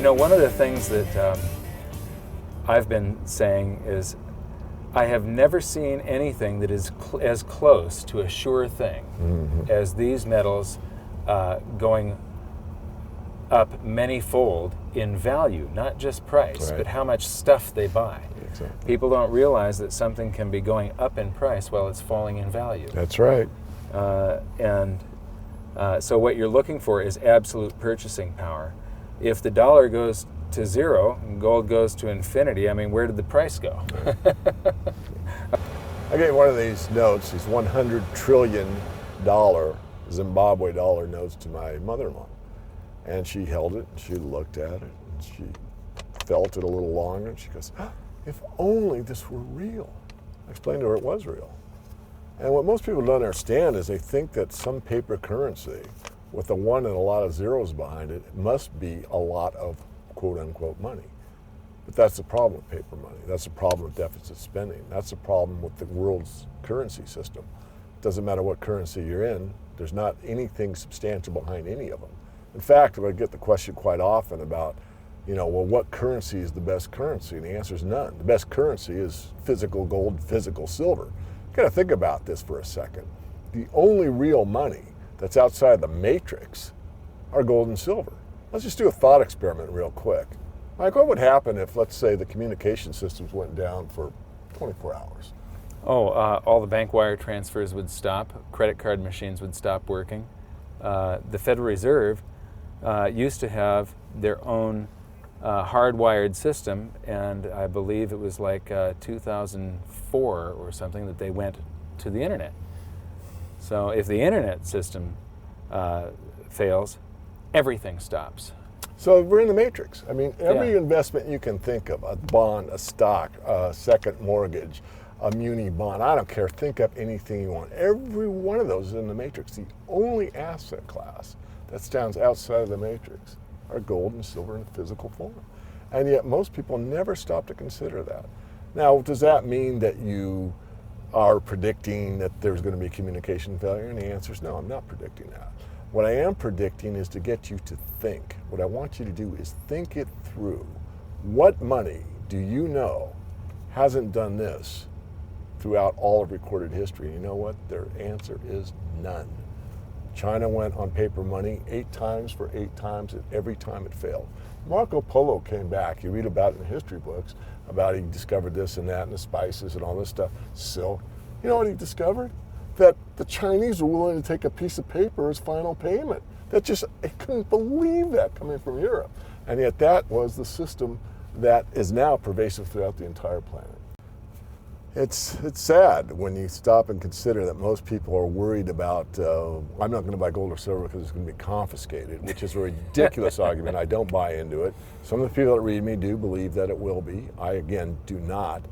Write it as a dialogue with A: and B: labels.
A: know, one of the things that I've been saying is I have never seen anything that is as close to a sure thing as these metals going up many-fold in value, not just price, but how much stuff they buy.
B: Exactly.
A: People don't realize that something can be going up in price while it's falling in value.
B: That's right.
A: So what you're looking for is absolute purchasing power. If the dollar goes to zero and gold goes to infinity, I mean, where did the price go?
B: I gave one of these notes, these $100 trillion Zimbabwe dollar notes, to my mother-in-law. And she held it, and she looked at it, and she felt it a little longer, and she goes, if only this were real. I explained to her it was real. And what most people don't understand is they think that some paper currency with a one and a lot of zeros behind it must be a lot of quote-unquote money. But that's the problem with paper money. That's the problem with deficit spending. That's the problem with the world's currency system. It doesn't matter what currency you're in, there's not anything substantial behind any of them. In fact, I get the question quite often about, well, what currency is the best currency? And the answer is none. The best currency is physical gold, physical silver. You gotta think about this for a second. The only real money that's outside the matrix are gold and silver. Let's just do a thought experiment real quick. Mike, what would happen if, let's say, the communication systems went down for 24 hours?
A: All the bank wire transfers would stop. Credit card machines would stop working. The Federal Reserve used to have their own hardwired system, and I believe it was like 2004 or something that they went to the internet. So if the internet system fails, everything stops.
B: So we're in the matrix. I mean, every investment you can think of, a bond, a stock, a second mortgage, a muni bond, I don't care, think up anything you want. Every one of those is in the matrix. The only asset class that stands outside of the matrix are gold and silver in physical form. And yet most people never stop to consider that. Now, does that mean that you are predicting that there's going to be communication failure? And the answer is no, I'm not predicting that. What I am predicting is to get you to think. What I want you to do is think it through. What money do you know hasn't done this throughout all of recorded history? You know what? Their answer is none. China went on paper money 8 times for 8 times, and every time it failed. Marco Polo came back. You read about it in the history books, about he discovered this and that and the spices and all this stuff, silk. You know what he discovered? That the Chinese were willing to take a piece of paper as final payment. I couldn't believe that coming from Europe. And yet that was the system that is now pervasive throughout the entire planet. It's sad when you stop and consider that most people are worried about, I'm not going to buy gold or silver because it's going to be confiscated, which is a ridiculous argument. I don't buy into it. Some of the people that read me do believe that it will be. I, again, do not.